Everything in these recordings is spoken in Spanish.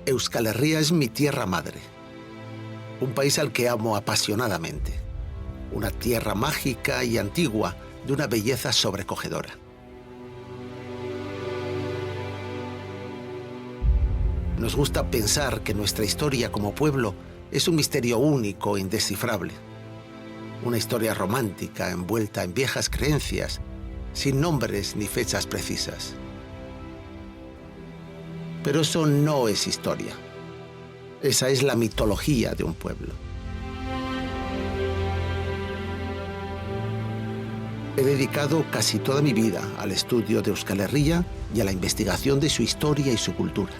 Euskal Herria es mi tierra madre, un país al que amo apasionadamente, una tierra mágica y antigua de una belleza sobrecogedora. Nos gusta pensar que nuestra historia como pueblo es un misterio único e indescifrable, una historia romántica envuelta en viejas creencias, sin nombres ni fechas precisas. Pero eso no es historia. Esa es la mitología de un pueblo. He dedicado casi toda mi vida al estudio de Euskal Herria y a la investigación de su historia y su cultura.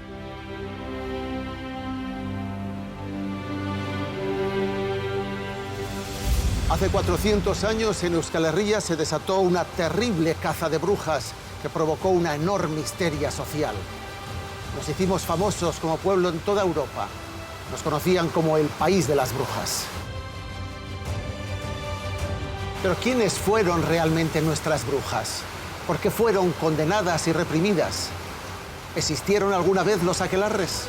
Hace 400 años en Euskal Herria se desató una terrible caza de brujas que provocó una enorme histeria social. Nos hicimos famosos como pueblo en toda Europa. Nos conocían como el país de las brujas. Pero ¿quiénes fueron realmente nuestras brujas? ¿Por qué fueron condenadas y reprimidas? ¿Existieron alguna vez los aquelarres?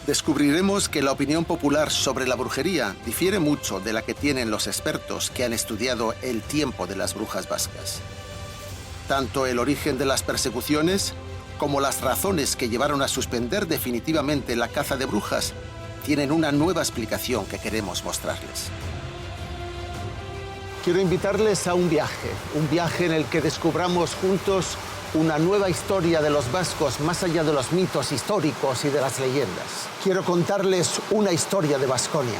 Descubriremos que la opinión popular sobre la brujería difiere mucho de la que tienen los expertos que han estudiado el tiempo de las brujas vascas. Tanto el origen de las persecuciones como las razones que llevaron a suspender definitivamente la caza de brujas tienen una nueva explicación que queremos mostrarles. Quiero invitarles a un viaje en el que descubramos juntos una nueva historia de los vascos más allá de los mitos históricos y de las leyendas. Quiero contarles una historia de Baskonia.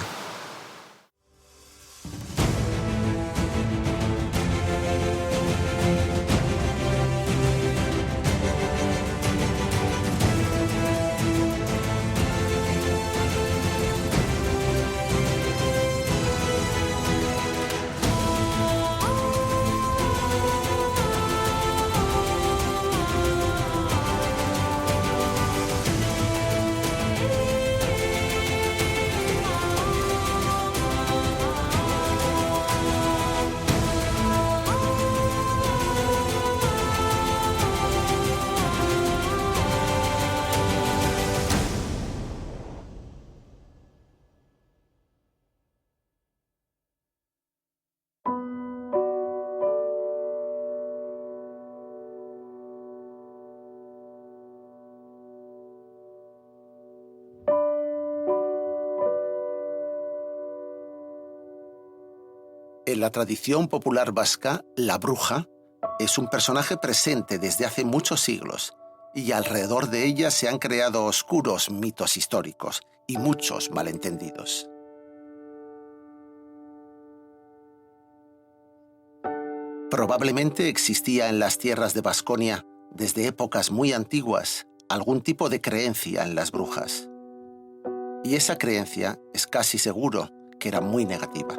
En la tradición popular vasca, la bruja es un personaje presente desde hace muchos siglos y alrededor de ella se han creado oscuros mitos históricos y muchos malentendidos. Probablemente existía en las tierras de Baskonia, desde épocas muy antiguas, algún tipo de creencia en las brujas. Y esa creencia es casi seguro que era muy negativa.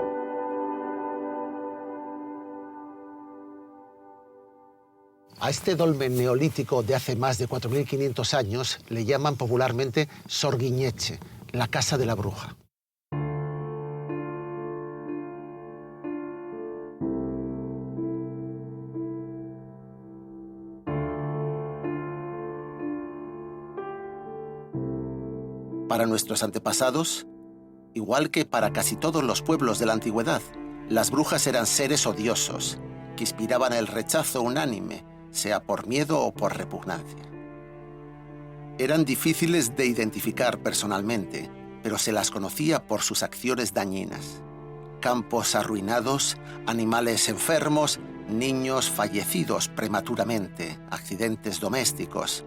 A este dolmen neolítico de hace más de 4.500 años le llaman popularmente Sorgiñetxe, la casa de la bruja. Para nuestros antepasados, igual que para casi todos los pueblos de la antigüedad, las brujas eran seres odiosos que inspiraban el rechazo unánime, sea por miedo o por repugnancia. Eran difíciles de identificar personalmente, pero se las conocía por sus acciones dañinas. Campos arruinados, animales enfermos, niños fallecidos prematuramente, accidentes domésticos,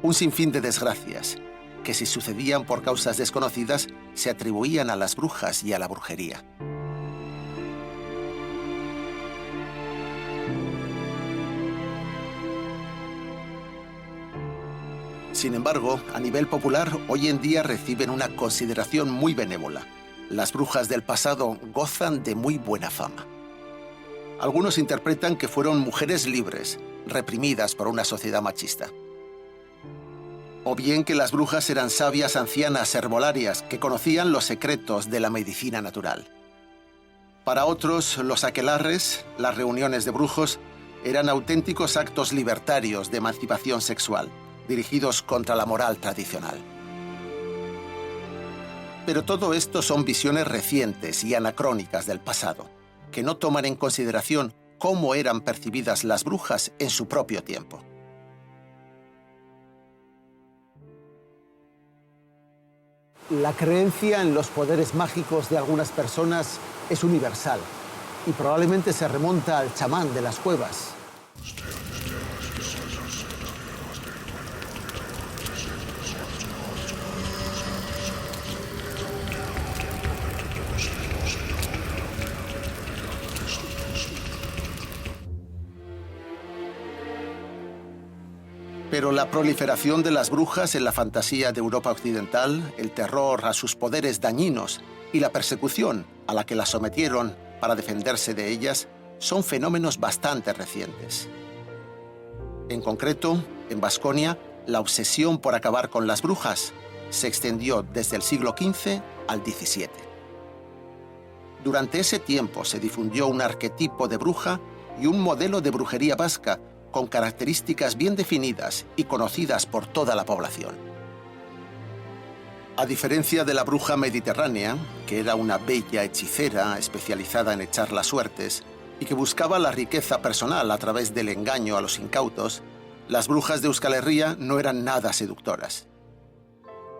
un sinfín de desgracias que, si sucedían por causas desconocidas, se atribuían a las brujas y a la brujería. Sin embargo, a nivel popular, hoy en día reciben una consideración muy benévola. Las brujas del pasado gozan de muy buena fama. Algunos interpretan que fueron mujeres libres, reprimidas por una sociedad machista. O bien que las brujas eran sabias ancianas herbolarias que conocían los secretos de la medicina natural. Para otros, los aquelarres, las reuniones de brujos, eran auténticos actos libertarios de emancipación sexual, dirigidos contra la moral tradicional. Pero todo esto son visiones recientes y anacrónicas del pasado, que no toman en consideración cómo eran percibidas las brujas en su propio tiempo. La creencia en los poderes mágicos de algunas personas es universal y probablemente se remonta al chamán de las cuevas. Pero la proliferación de las brujas en la fantasía de Europa occidental, el terror a sus poderes dañinos y la persecución a la que las sometieron para defenderse de ellas son fenómenos bastante recientes. En concreto, en Baskonia, la obsesión por acabar con las brujas se extendió desde el siglo XV al XVII. Durante ese tiempo se difundió un arquetipo de bruja y un modelo de brujería vasca con características bien definidas y conocidas por toda la población. A diferencia de la bruja mediterránea, que era una bella hechicera especializada en echar las suertes y que buscaba la riqueza personal a través del engaño a los incautos, las brujas de Euskal Herria no eran nada seductoras.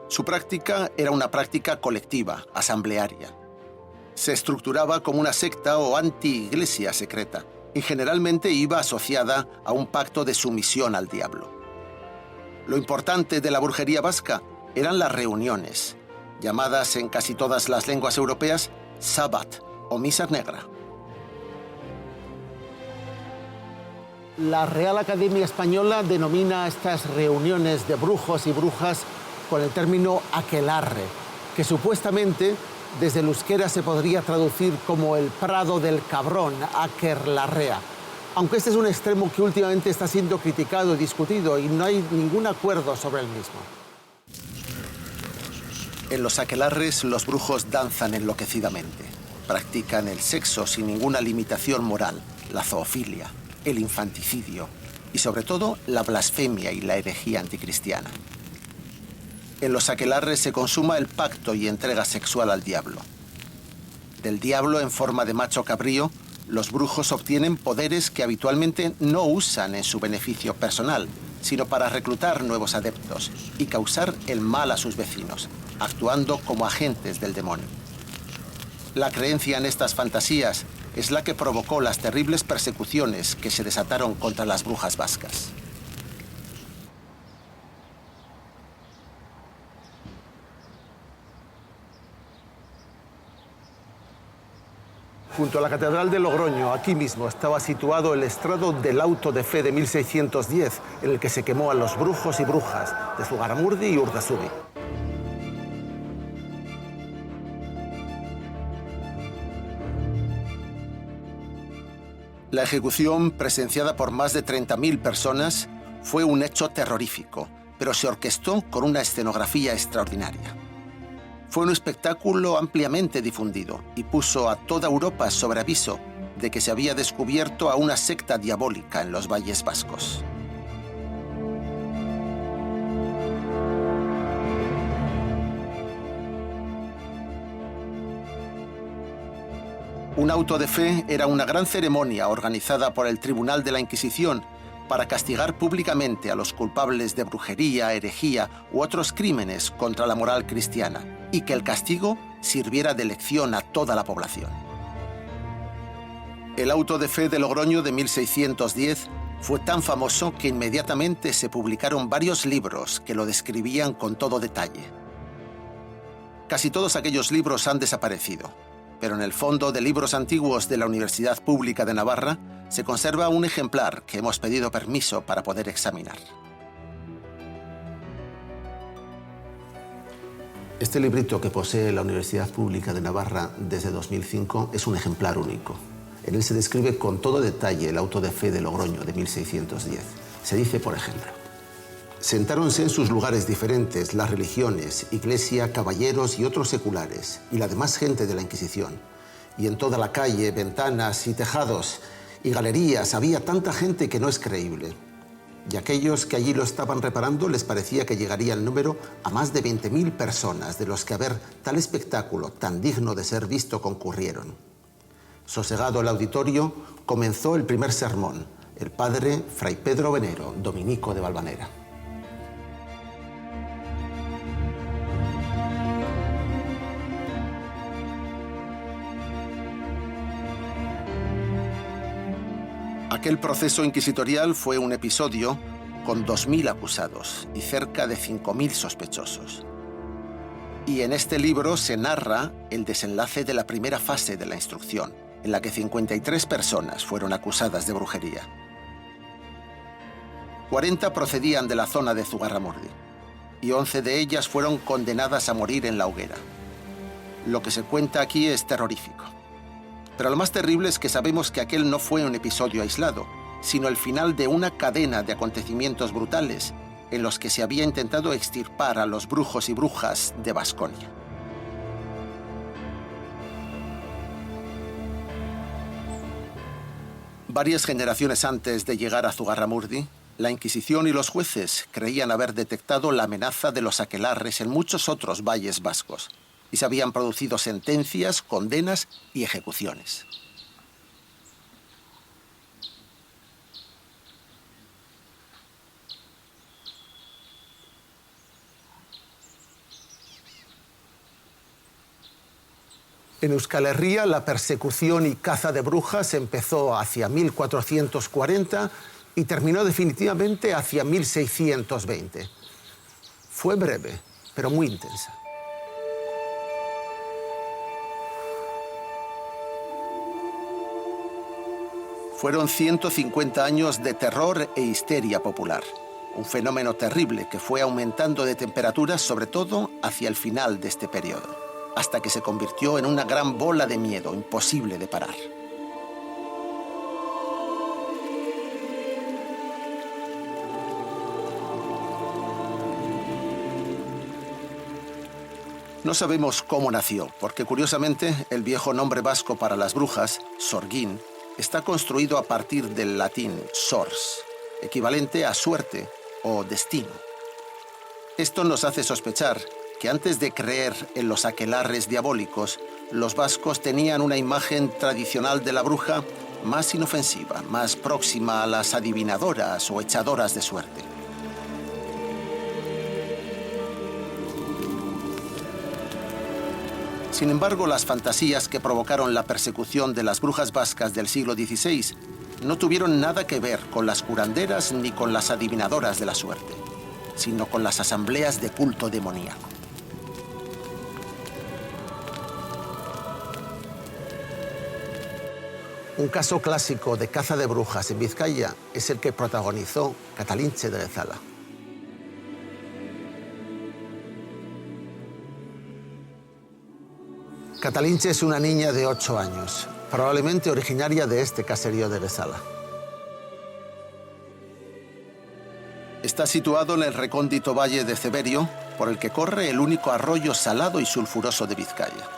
Su práctica era una práctica colectiva, asamblearia. Se estructuraba como una secta o anti-iglesia secreta, y generalmente iba asociada a un pacto de sumisión al diablo. Lo importante de la brujería vasca eran las reuniones, llamadas en casi todas las lenguas europeas Sabbat o Misa Negra. La Real Academia Española denomina estas reuniones de brujos y brujas con el término aquelarre, que supuestamente desde el euskera se podría traducir como el prado del cabrón, aquelarrea. Aunque este es un extremo que últimamente está siendo criticado y discutido y no hay ningún acuerdo sobre el mismo. En los aquelarres los brujos danzan enloquecidamente. Practican el sexo sin ninguna limitación moral, la zoofilia, el infanticidio y sobre todo la blasfemia y la herejía anticristiana. En los aquelarres se consuma el pacto y entrega sexual al diablo. Del diablo en forma de macho cabrío, los brujos obtienen poderes que habitualmente no usan en su beneficio personal, sino para reclutar nuevos adeptos y causar el mal a sus vecinos, actuando como agentes del demonio. La creencia en estas fantasías es la que provocó las terribles persecuciones que se desataron contra las brujas vascas. Junto a la Catedral de Logroño, aquí mismo, estaba situado el estrado del auto de fe de 1610, en el que se quemó a los brujos y brujas de Zugarramurdi y Urdazuri. La ejecución, presenciada por más de 30.000 personas, fue un hecho terrorífico, pero se orquestó con una escenografía extraordinaria. Fue un espectáculo ampliamente difundido y puso a toda Europa sobre aviso de que se había descubierto a una secta diabólica en los valles vascos. Un auto de fe era una gran ceremonia organizada por el Tribunal de la Inquisición para castigar públicamente a los culpables de brujería, herejía u otros crímenes contra la moral cristiana, y que el castigo sirviera de lección a toda la población. El auto de fe de Logroño de 1610 fue tan famoso que inmediatamente se publicaron varios libros que lo describían con todo detalle. Casi todos aquellos libros han desaparecido, pero en el Fondo de Libros Antiguos de la Universidad Pública de Navarra se conserva un ejemplar que hemos pedido permiso para poder examinar. Este librito que posee la Universidad Pública de Navarra desde 2005 es un ejemplar único. En él se describe con todo detalle el auto de fe de Logroño de 1610. Se dice, por ejemplo: sentáronse en sus lugares diferentes las religiones, iglesia, caballeros y otros seculares, y la demás gente de la Inquisición. Y en toda la calle, ventanas y tejados y galerías había tanta gente que no es creíble. y a aquellos que allí lo estaban reparando les parecía que llegaría el número a más de 20.000 personas, de los que a ver tal espectáculo tan digno de ser visto concurrieron. Sosegado el auditorio, comenzó el primer sermón, el padre Fray Pedro Venero, dominico de Valvanera. Aquel proceso inquisitorial fue un episodio con 2.000 acusados y cerca de 5.000 sospechosos. Y en este libro se narra el desenlace de la primera fase de la instrucción, en la que 53 personas fueron acusadas de brujería. 40 procedían de la zona de Zugarramurdi y 11 de ellas fueron condenadas a morir en la hoguera. Lo que se cuenta aquí es terrorífico. Pero lo más terrible es que sabemos que aquel no fue un episodio aislado, sino el final de una cadena de acontecimientos brutales en los que se había intentado extirpar a los brujos y brujas de Baskonia. Varias generaciones antes de llegar a Zugarramurdi, la Inquisición y los jueces creían haber detectado la amenaza de los aquelarres en muchos otros valles vascos, y se habían producido sentencias, condenas y ejecuciones. En Euskal Herria, la persecución y caza de brujas empezó hacia 1440 y terminó definitivamente hacia 1620. Fue breve, pero muy intensa. Fueron 150 años de terror e histeria popular, un fenómeno terrible que fue aumentando de temperatura, sobre todo hacia el final de este periodo, hasta que se convirtió en una gran bola de miedo imposible de parar. No sabemos cómo nació, porque curiosamente el viejo nombre vasco para las brujas, sorgin, está construido a partir del latín sors, equivalente a suerte o destino. Esto nos hace sospechar que antes de creer en los aquelarres diabólicos, los vascos tenían una imagen tradicional de la bruja más inofensiva, más próxima a las adivinadoras o echadoras de suerte. Sin embargo, las fantasías que provocaron la persecución de las brujas vascas del siglo XVI no tuvieron nada que ver con las curanderas ni con las adivinadoras de la suerte, sino con las asambleas de culto demoníaco. Un caso clásico de caza de brujas en Vizcaya es el que protagonizó Catalintxe de Gezala. Catalintxe es una niña de 8 años, probablemente originaria de este caserío de Gezala. Está situado en el recóndito valle de Ceberio, por el que corre el único arroyo salado y sulfuroso de Vizcaya.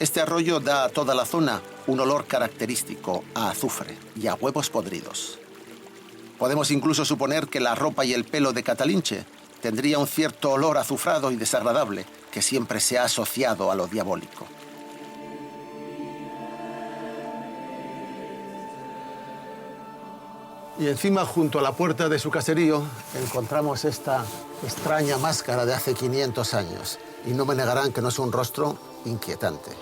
Este arroyo da a toda la zona un olor característico a azufre y a huevos podridos. Podemos incluso suponer que la ropa y el pelo de Catalintxe tendría un cierto olor azufrado y desagradable que siempre se ha asociado a lo diabólico. Y encima, junto a la puerta de su caserío, encontramos esta extraña máscara de hace 500 años. Y no me negarán que no es un rostro inquietante.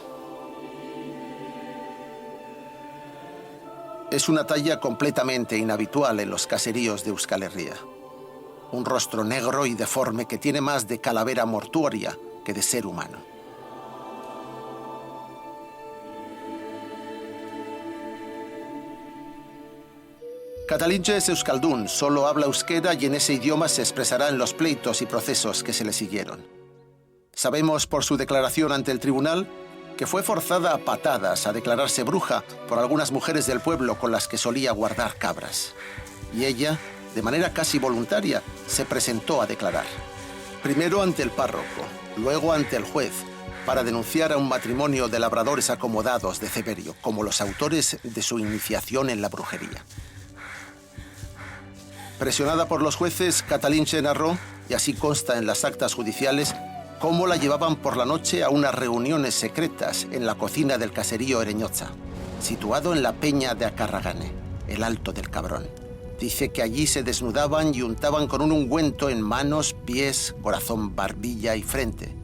Es una talla completamente inhabitual en los caseríos de Euskal Herria. Un rostro negro y deforme que tiene más de calavera mortuoria que de ser humano. Catalintxe es euskaldún, solo habla euskera y en ese idioma se expresará en los pleitos y procesos que se le siguieron. Sabemos por su declaración ante el tribunal que fue forzada a patadas a declararse bruja por algunas mujeres del pueblo con las que solía guardar cabras. Y ella, de manera casi voluntaria, se presentó a declarar. Primero ante el párroco, luego ante el juez, para denunciar a un matrimonio de labradores acomodados de Ceberio como los autores de su iniciación en la brujería. Presionada por los jueces, Catalinche narró, y así consta en las actas judiciales, cómo la llevaban por la noche a unas reuniones secretas en la cocina del caserío Ereñotza, situado en la peña de Acarragane, el Alto del Cabrón. Dice que allí se desnudaban y untaban con un ungüento en manos, pies, corazón, barbilla y frente.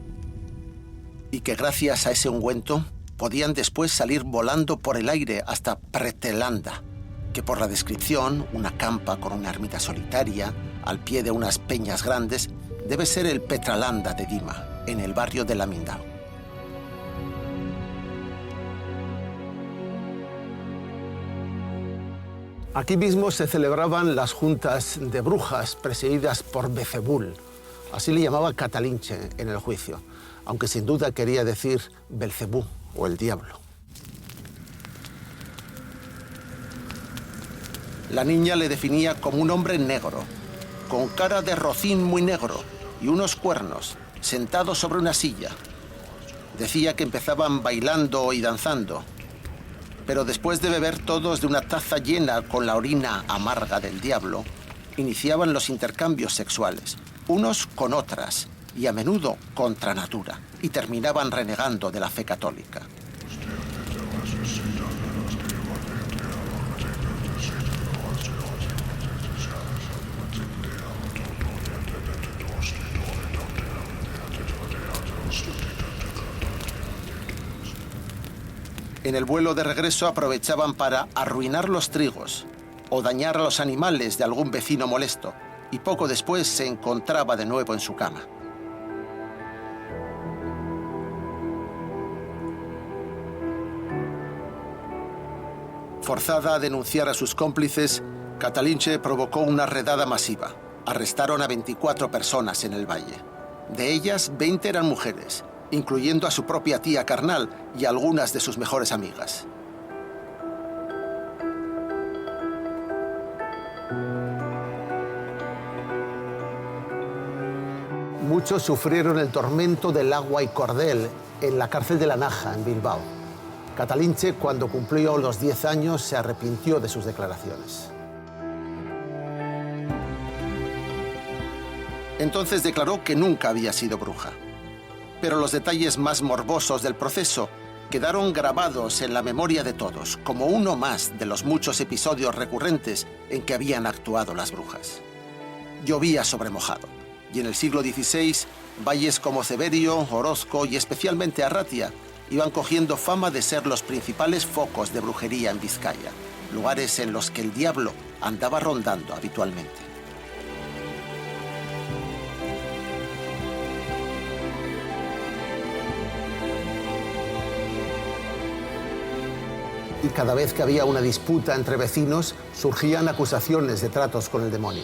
Y que gracias a ese ungüento podían después salir volando por el aire hasta Pretelanda, que por la descripción, una campa con una ermita solitaria, al pie de unas peñas grandes, debe ser el Petralanda de Dima, en el barrio de Lamindao. Aquí mismo se celebraban las juntas de brujas presididas por Bezebul. Así le llamaba Catalinche en el juicio, aunque sin duda quería decir Belcebú o el diablo. La niña le definía como un hombre negro, con cara de rocín muy negro y unos cuernos, sentado sobre una silla. Decía que empezaban bailando y danzando, pero después de beber todos de una taza llena con la orina amarga del diablo, iniciaban los intercambios sexuales, unos con otras, y a menudo contra natura, y terminaban renegando de la fe católica. En el vuelo de regreso aprovechaban para arruinar los trigos o dañar a los animales de algún vecino molesto, y poco después se encontraba de nuevo en su cama. Forzada a denunciar a sus cómplices, Catalinche provocó una redada masiva. Arrestaron a 24 personas en el valle. De ellas, 20 eran mujeres, incluyendo a su propia tía carnal y algunas de sus mejores amigas. Muchos sufrieron el tormento del agua y cordel en la cárcel de La Naja, en Bilbao. Catalinche, cuando cumplió los 10 años, se arrepintió de sus declaraciones. Entonces declaró que nunca había sido bruja. Pero los detalles más morbosos del proceso quedaron grabados en la memoria de todos, como uno más de los muchos episodios recurrentes en que habían actuado las brujas. Llovía sobre mojado, y en el siglo XVI, valles como Ceberio, Orozco y especialmente Arratia iban cogiendo fama de ser los principales focos de brujería en Vizcaya, lugares en los que el diablo andaba rondando habitualmente. Y cada vez que había una disputa entre vecinos, surgían acusaciones de tratos con el demonio.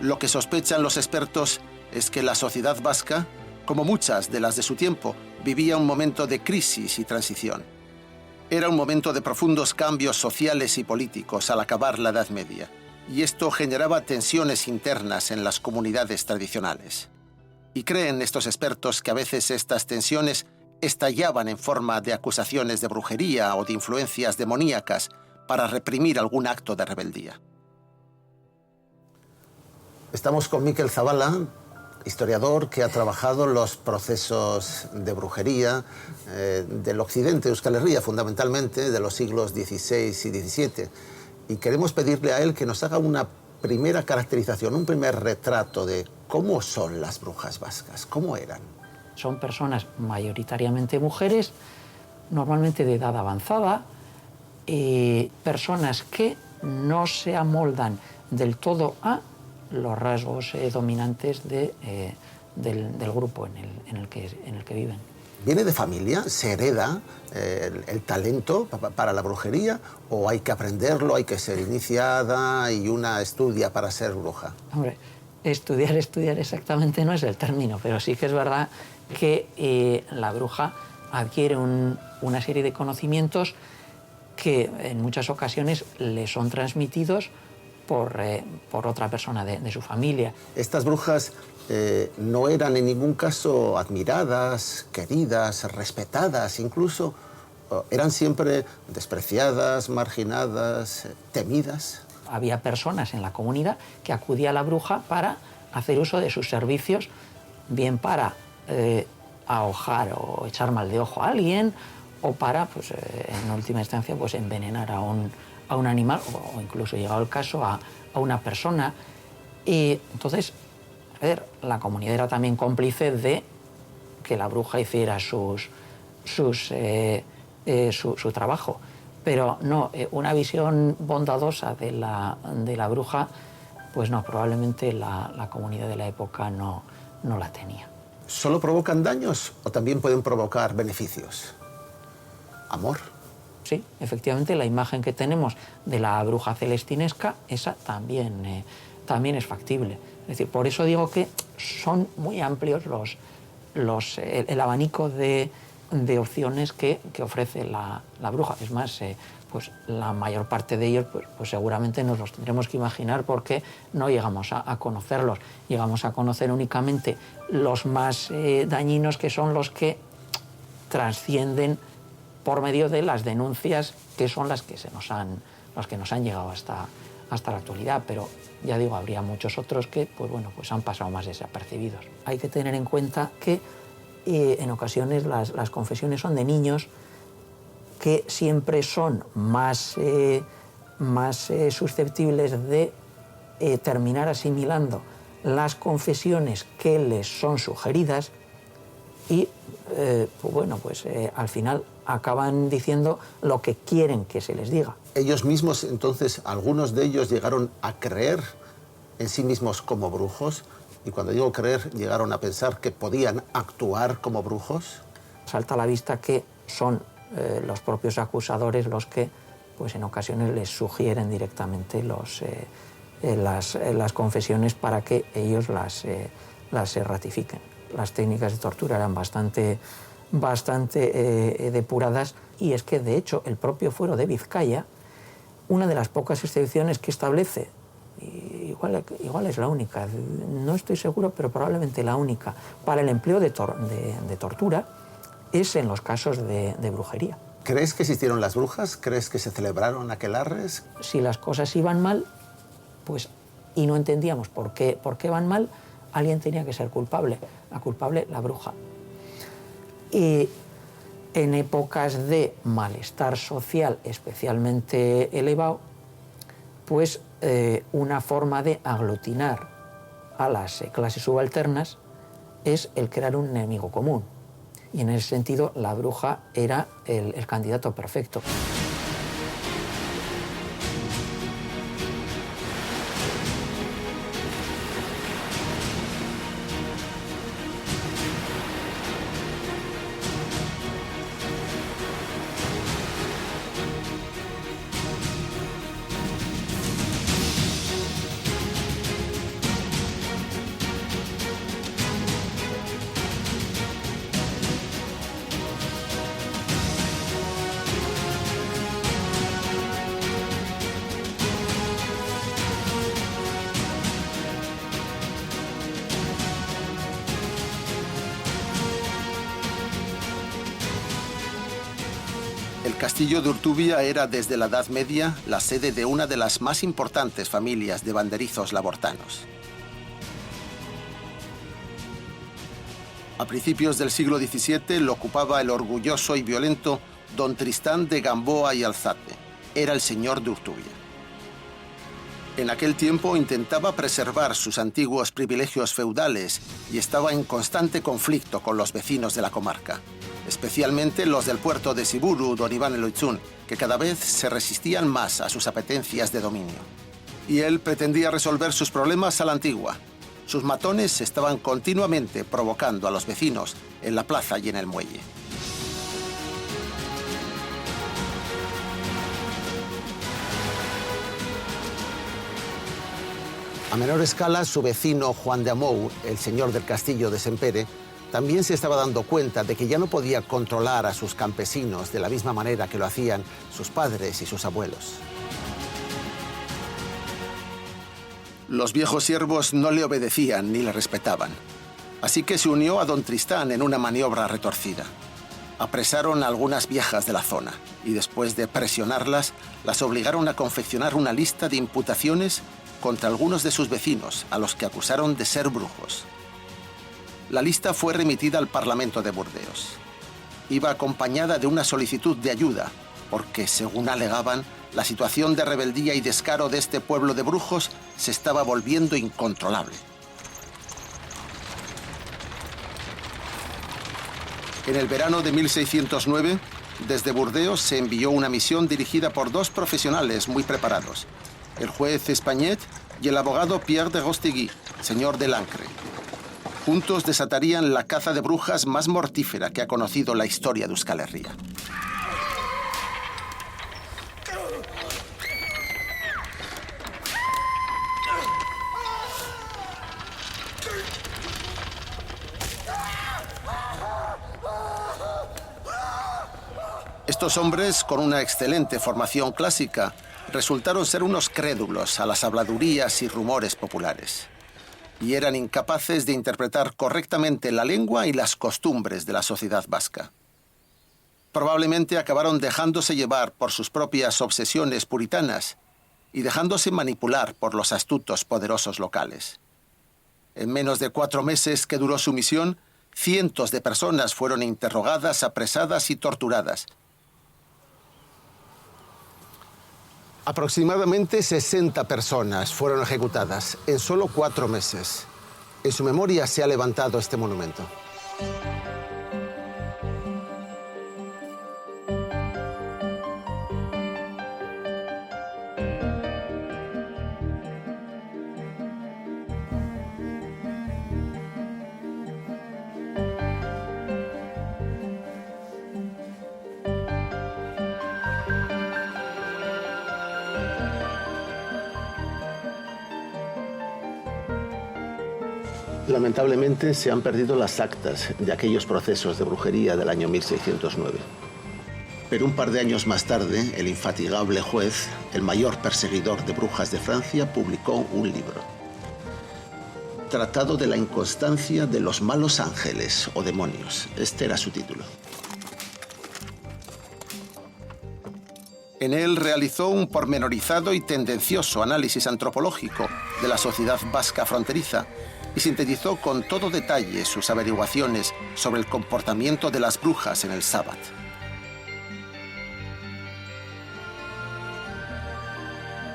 Lo que sospechan los expertos es que la sociedad vasca, como muchas de las de su tiempo, vivía un momento de crisis y transición. Era un momento de profundos cambios sociales y políticos al acabar la Edad Media, y esto generaba tensiones internas en las comunidades tradicionales. Y creen estos expertos que a veces estas tensiones estallaban en forma de acusaciones de brujería o de influencias demoníacas para reprimir algún acto de rebeldía. Estamos con Mikel Zabala, historiador que ha trabajado los procesos de brujería del occidente, Euskal Herria, fundamentalmente de los siglos XVI y XVII. Y queremos pedirle a él que nos haga una primera caracterización, un primer retrato de cómo son las brujas vascas, cómo eran. Son personas mayoritariamente mujeres, normalmente de edad avanzada, personas que no se amoldan del todo a los rasgos dominantes del grupo en el que viven. ¿Viene de familia? ¿Se hereda el talento para la brujería? ¿O hay que aprenderlo, hay que ser iniciada y una estudia para ser bruja? Hombre, estudiar exactamente no es el término, pero sí que es verdad que la bruja adquiere una serie de conocimientos que en muchas ocasiones le son transmitidos por otra persona de su familia. Estas brujas no eran en ningún caso admiradas, queridas, respetadas, incluso ¿Eran siempre despreciadas, marginadas, temidas? Había personas en la comunidad que acudían a la bruja para hacer uso de sus servicios, bien para ahojar o echar mal de ojo a alguien, o para, pues, en última instancia, pues, envenenar a un animal, o incluso, llegado el caso, a una persona. Y entonces, a ver, la comunidad era también cómplice de que la bruja hiciera su trabajo. Pero no, una visión bondadosa de la bruja, pues no, probablemente la comunidad de la época no la tenía. ¿Solo provocan daños o también pueden provocar beneficios? ¿Amor? Sí, efectivamente, la imagen que tenemos de la bruja celestinesca, esa también es factible. Es decir, por eso digo que son muy amplios el abanico de opciones que ofrece la bruja. Es más, pues la mayor parte de ellos pues seguramente nos los tendremos que imaginar, porque no llegamos a conocerlos. Llegamos a conocer únicamente los más dañinos, que son los que trascienden por medio de las denuncias, que son las que nos han llegado hasta la actualidad. Pero ya digo, habría muchos otros que pues han pasado más desapercibidos. Hay que tener en cuenta que en ocasiones las confesiones son de niños, que siempre son más susceptibles de terminar asimilando las confesiones que les son sugeridas, y al final acaban diciendo lo que quieren que se les diga. Ellos mismos, entonces, algunos de ellos llegaron a creer en sí mismos como brujos, y cuando digo creer, llegaron a pensar que podían actuar como brujos. Salta a la vista que son los propios acusadores los que, pues, en ocasiones les sugieren directamente las confesiones para que ellos las ratifiquen. Las técnicas de tortura eran bastante depuradas, y es que, de hecho, el propio fuero de Vizcaya, una de las pocas excepciones que establece, igual es la única, no estoy seguro, pero probablemente la única, para el empleo de tortura, es en los casos de brujería. ¿Crees que existieron las brujas? ¿Crees que se celebraron aquelarres? Si las cosas iban mal, pues, y no entendíamos por qué van mal, alguien tenía que ser culpable. La culpable, la bruja. Y en épocas de malestar social especialmente elevado, pues una forma de aglutinar a las clases subalternas es el crear un enemigo común. Y en ese sentido, la bruja era el candidato perfecto. El castillo de Urtubia era desde la Edad Media la sede de una de las más importantes familias de banderizos labortanos. A principios del siglo XVII lo ocupaba el orgulloso y violento don Tristán de Gamboa y Alzate. Era el señor de Urtubia. En aquel tiempo intentaba preservar sus antiguos privilegios feudales y estaba en constante conflicto con los vecinos de la comarca, especialmente los del puerto de Siburu, don Iván Eloitzún, que cada vez se resistían más a sus apetencias de dominio. Y él pretendía resolver sus problemas a la antigua. Sus matones estaban continuamente provocando a los vecinos en la plaza y en el muelle. A menor escala, su vecino Juan de Amou, el señor del castillo de Sempere, también se estaba dando cuenta de que ya no podía controlar a sus campesinos de la misma manera que lo hacían sus padres y sus abuelos. Los viejos siervos no le obedecían ni le respetaban, así que se unió a don Tristán en una maniobra retorcida. Apresaron a algunas viejas de la zona y después de presionarlas, las obligaron a confeccionar una lista de imputaciones contra algunos de sus vecinos, a los que acusaron de ser brujos. La lista fue remitida al Parlamento de Burdeos. Iba acompañada de una solicitud de ayuda, porque, según alegaban, la situación de rebeldía y descaro de este pueblo de brujos se estaba volviendo incontrolable. En el verano de 1609, desde Burdeos se envió una misión dirigida por dos profesionales muy preparados, el juez Espagnet y el abogado Pierre de Rostegui, señor de Lancre. Juntos desatarían la caza de brujas más mortífera que ha conocido la historia de Euskal Herria. Estos hombres, con una excelente formación clásica, resultaron ser unos crédulos a las habladurías y rumores populares. Y eran incapaces de interpretar correctamente la lengua y las costumbres de la sociedad vasca. Probablemente acabaron dejándose llevar por sus propias obsesiones puritanas y dejándose manipular por los astutos poderosos locales. En menos de 4 meses que duró su misión, cientos de personas fueron interrogadas, apresadas y torturadas. Aproximadamente 60 personas fueron ejecutadas en solo 4 meses. En su memoria se ha levantado este monumento. Lamentablemente se han perdido las actas de aquellos procesos de brujería del año 1609. Pero un par de años más tarde, el infatigable juez, el mayor perseguidor de brujas de Francia, publicó un libro. Tratado de la inconstancia de los malos ángeles o demonios. Este era su título. En él realizó un pormenorizado y tendencioso análisis antropológico de la sociedad vasca fronteriza y sintetizó con todo detalle sus averiguaciones sobre el comportamiento de las brujas en el Sabbat.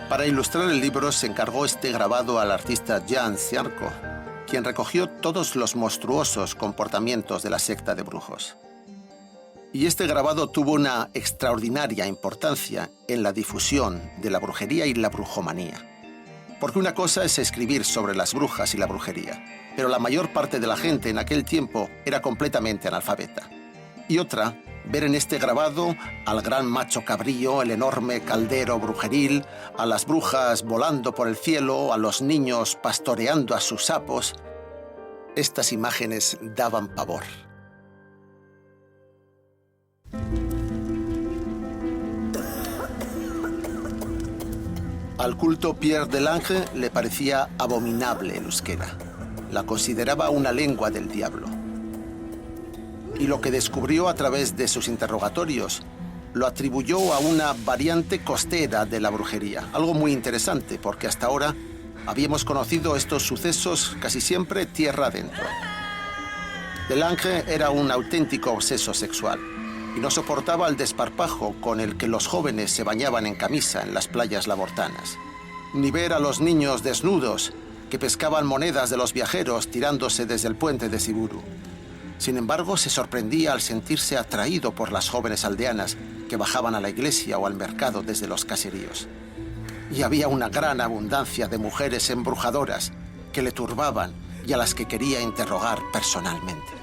Para ilustrar el libro se encargó este grabado al artista Jan Siarko, quien recogió todos los monstruosos comportamientos de la secta de brujos. Y este grabado tuvo una extraordinaria importancia en la difusión de la brujería y la brujomanía. Porque una cosa es escribir sobre las brujas y la brujería, pero la mayor parte de la gente en aquel tiempo era completamente analfabeta. Y otra, ver en este grabado al gran macho cabrío, el enorme caldero brujeril, a las brujas volando por el cielo, a los niños pastoreando a sus sapos. Estas imágenes daban pavor. Al culto Pierre de Lange le parecía abominable el euskera. La consideraba una lengua del diablo. Y lo que descubrió a través de sus interrogatorios lo atribuyó a una variante costera de la brujería. Algo muy interesante, porque hasta ahora habíamos conocido estos sucesos casi siempre tierra adentro. De Lange era un auténtico obseso sexual y no soportaba el desparpajo con el que los jóvenes se bañaban en camisa en las playas labortanas, ni ver a los niños desnudos que pescaban monedas de los viajeros tirándose desde el puente de Siburu. Sin embargo, se sorprendía al sentirse atraído por las jóvenes aldeanas que bajaban a la iglesia o al mercado desde los caseríos. Y había una gran abundancia de mujeres embrujadoras que le turbaban y a las que quería interrogar personalmente.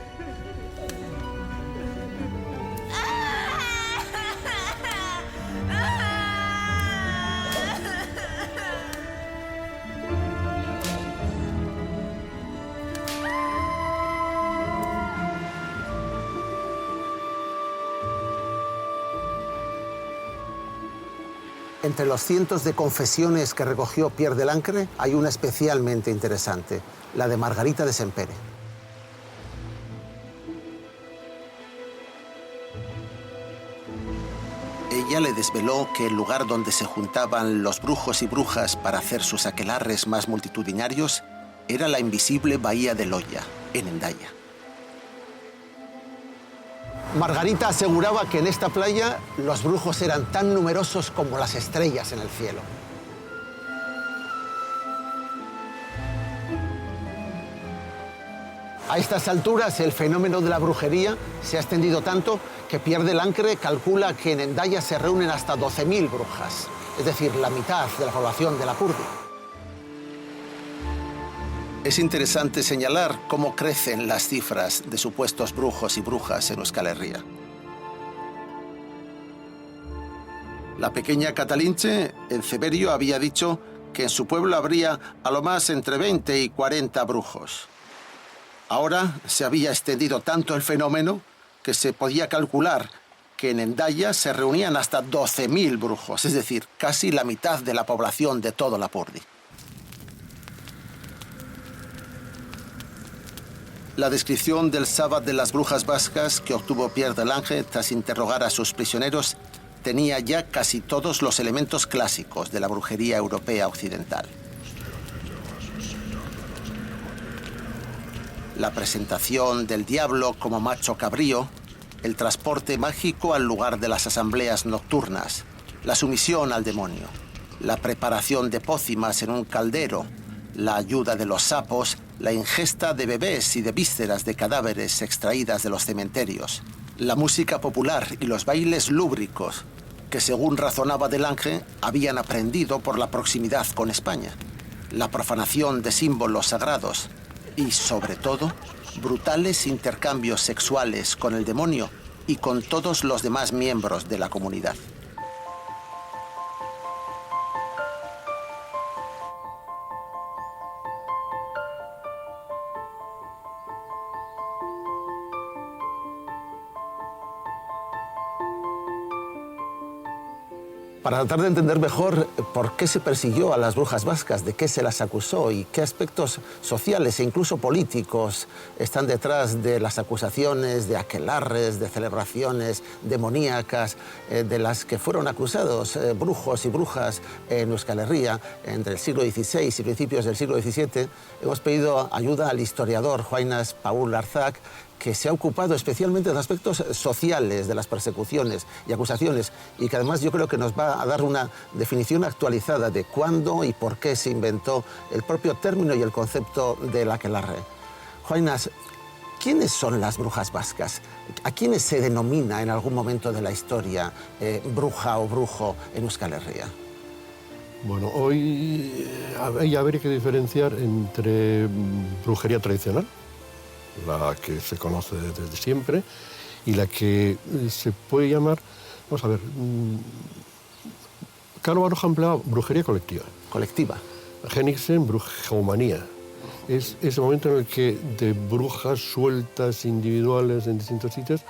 Entre los cientos de confesiones que recogió Pierre de Lancre hay una especialmente interesante, la de Margarita de Sempere. le desveló que el lugar donde se juntaban los brujos y brujas para hacer sus aquelarres más multitudinarios era la invisible bahía de Loya, en Hendaya. Margarita aseguraba que en esta playa los brujos eran tan numerosos como las estrellas en el cielo. A estas alturas, el fenómeno de la brujería se ha extendido tanto que Pierre de Lancre calcula que en Hendaya se reúnen hasta 12.000 brujas, es decir, la mitad de la población de Lapurdi. Es interesante señalar cómo crecen las cifras de supuestos brujos y brujas en Euskal Herria. La pequeña Catalinche, en Ceberio, había dicho que en su pueblo habría a lo más entre 20 y 40 brujos. Ahora se había extendido tanto el fenómeno que se podía calcular que en Hendaya se reunían hasta 12.000 brujos, es decir, casi la mitad de la población de todo Lapurdi. La descripción del sábado de las brujas vascas que obtuvo Pierre de Lange tras interrogar a sus prisioneros tenía ya casi todos los elementos clásicos de la brujería europea occidental. La presentación del diablo como macho cabrío, el transporte mágico al lugar de las asambleas nocturnas, la sumisión al demonio, la preparación de pócimas en un caldero, la ayuda de los sapos, la ingesta de bebés y de vísceras de cadáveres extraídas de los cementerios, la música popular y los bailes lúbricos, que según razonaba de Lange, habían aprendido por la proximidad con España, la profanación de símbolos sagrados y, sobre todo, brutales intercambios sexuales con el demonio y con todos los demás miembros de la comunidad. Para tratar de entender mejor por qué se persiguió a las brujas vascas, de qué se las acusó y qué aspectos sociales e incluso políticos están detrás de las acusaciones de aquelarres, de celebraciones demoníacas de las que fueron acusados brujos y brujas en Euskal Herria entre el siglo XVI y principios del siglo XVII, hemos pedido ayuda al historiador Juainas Paul Arzac, que se ha ocupado especialmente de aspectos sociales de las persecuciones y acusaciones y que además yo creo que nos va a dar una definición actualizada de cuándo y por qué se inventó el propio término y el concepto del aquelarre. Juainas, ¿quiénes son las brujas vascas? ¿A quiénes se denomina en algún momento de la historia bruja o brujo en Euskal Herria? Bueno, hoy habría que diferenciar entre brujería tradicional, la que se conoce desde siempre, y la que se puede llamar, vamos a ver, Karl Baruch empleaba brujería colectiva. Colectiva. Henningsen, brujomanía. Es ese momento en el que de brujas sueltas, individuales en distintos sitios,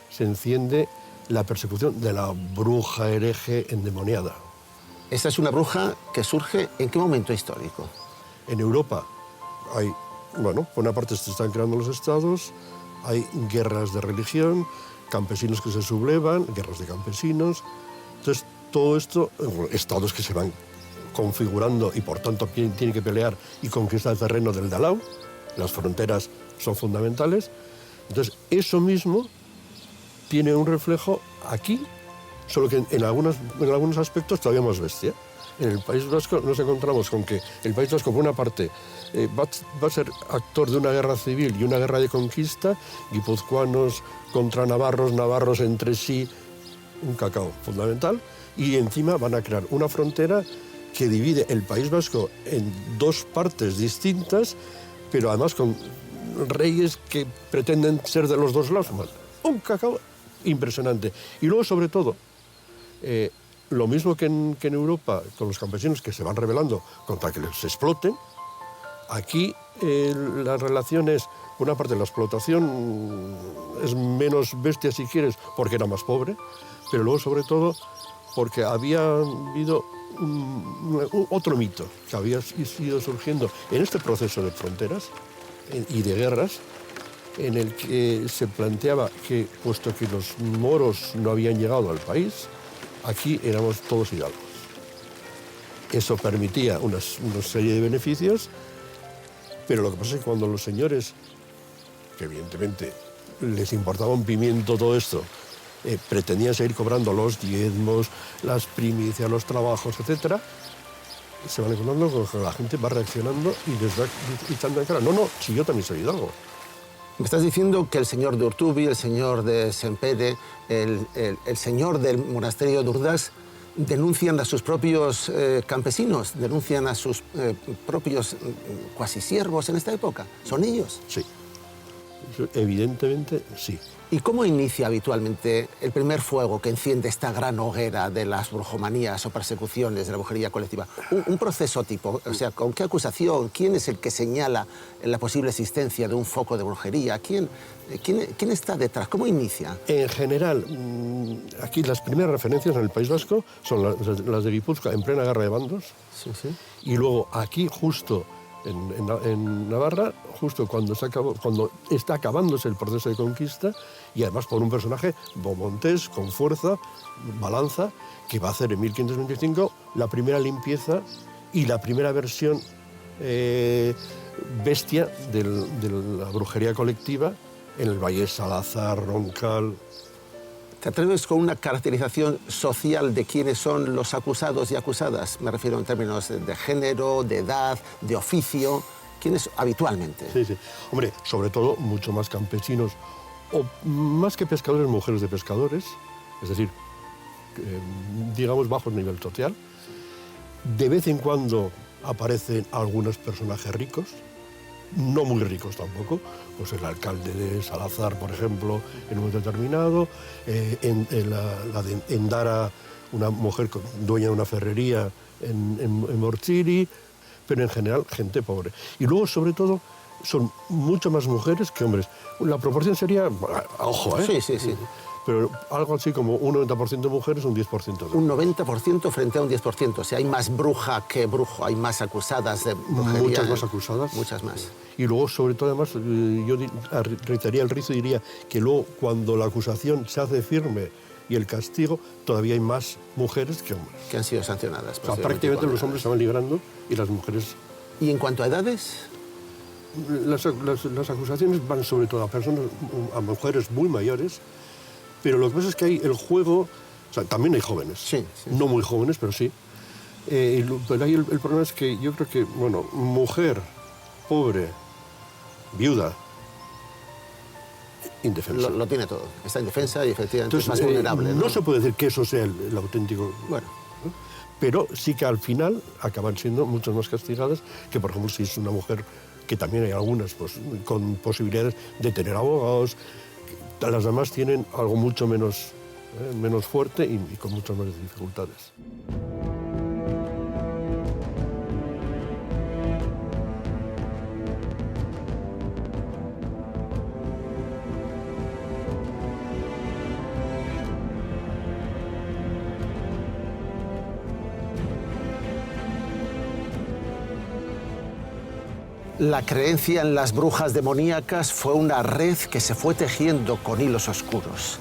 se enciende la persecución de la bruja hereje endemoniada. Esta es una bruja que surge ¿en qué momento histórico? En Europa hay, bueno, por una parte se están creando los estados, hay guerras de religión, campesinos que se sublevan, guerras de campesinos. Entonces, todo esto, estados que se van configurando y por tanto tienen que pelear y conquistar el terreno del Dalau, las fronteras son fundamentales. Entonces, eso mismo tiene un reflejo aquí, solo que en algunos aspectos todavía más bestia. En el País Vasco nos encontramos con que el País Vasco, por una parte, va a ser actor de una guerra civil y una guerra de conquista, guipuzcoanos contra navarros, navarros entre sí, un cacao fundamental, y encima van a crear una frontera que divide el País Vasco en dos partes distintas, pero además con reyes que pretenden ser de los dos lados. Un cacao impresionante. Y luego, sobre todo, lo mismo que en Europa, con los campesinos que se van rebelando contra que les exploten, aquí las relaciones, por una parte la explotación es menos bestia si quieres porque era más pobre, pero luego sobre todo porque había habido otro mito que había ido surgiendo en este proceso de fronteras y de guerras, en el que se planteaba que, puesto que los moros no habían llegado al país, Aquí éramos todos hidalgos. Eso permitía una serie de beneficios, pero lo que pasa es que cuando los señores, que evidentemente les importaba un pimiento todo esto, pretendían seguir cobrando los diezmos, las primicias, los trabajos, etcétera, se van encontrando con que la gente va reaccionando y les va echando en cara. No, si yo también soy hidalgo. Me estás diciendo que el señor de Urtubi, el señor de Sempere, el señor del monasterio de Urdaz denuncian a sus propios campesinos, denuncian a sus propios cuasi siervos en esta época. ¿Son ellos? Sí, evidentemente sí. ¿Y cómo inicia habitualmente el primer fuego que enciende esta gran hoguera de las brujomanías o persecuciones de la brujería colectiva? Un proceso tipo, o sea, ¿con qué acusación? ¿Quién es el que señala la posible existencia de un foco de brujería? ¿Quién está detrás? ¿Cómo inicia? En general, aquí las primeras referencias en el País Vasco son las de Guipúzcoa, en plena guerra de bandos. Sí, sí. Y luego aquí, justo en Navarra, justo cuando está acabándose el proceso de conquista, y además por un personaje, Beaumontés, con fuerza, balanza, que va a hacer en 1525 la primera limpieza y la primera versión bestia de la brujería colectiva en el Valle de Salazar, Roncal. ¿Te atreves con una caracterización social de quiénes son los acusados y acusadas? Me refiero en términos de género, de edad, de oficio. ¿Quiénes habitualmente? Sí. Hombre, sobre todo mucho más campesinos, o más que pescadores, mujeres de pescadores, es decir, digamos bajo nivel social. De vez en cuando aparecen algunos personajes ricos, no muy ricos tampoco, pues el alcalde de Salazar, por ejemplo, en un momento determinado, la de Endara, una mujer dueña de una ferrería en Morchiri, pero en general gente pobre. Y luego, sobre todo, son mucho más mujeres que hombres. La proporción sería, ojo, ¿eh? Sí. Pero algo así como un 90% de mujeres, un 10% de hombres. Un 90% frente a un 10%. O sea, hay más bruja que brujo, hay más acusadas de brujería. Muchas más acusadas. Muchas más. Y luego, sobre todo, además, yo reitaría el rizo y diría que luego, cuando la acusación se hace firme y el castigo, todavía hay más mujeres que hombres. Que han sido sancionadas. O sea, prácticamente los hombres se van librando y las mujeres... ¿Y en cuanto a edades? Las acusaciones van sobre todo a mujeres muy mayores, pero lo que pasa es que hay el juego... O sea, también hay jóvenes. Sí. No muy jóvenes, pero sí. Pero ahí el problema es que yo creo que, bueno, mujer, pobre, viuda, indefensa. Lo tiene todo. Está indefensa y efectivamente Entonces, es más vulnerable. No se puede decir que eso sea el auténtico... Bueno. ¿no? Pero sí que al final acaban siendo mucho más castigadas que, por ejemplo, si es una mujer, que también hay algunas pues, con posibilidades de tener abogados. Las demás tienen algo mucho menos fuerte y con muchas más dificultades. La creencia en las brujas demoníacas fue una red que se fue tejiendo con hilos oscuros.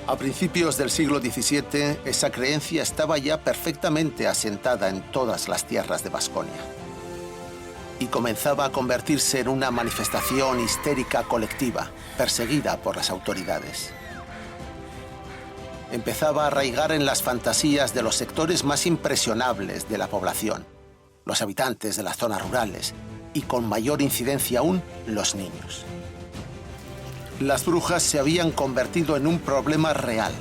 A principios del siglo XVII, esa creencia estaba ya perfectamente asentada en todas las tierras de Baskonia y comenzaba a convertirse en una manifestación histérica colectiva, perseguida por las autoridades. Empezaba a arraigar en las fantasías de los sectores más impresionables de la población, los habitantes de las zonas rurales y, con mayor incidencia aún, los niños. Las brujas se habían convertido en un problema real.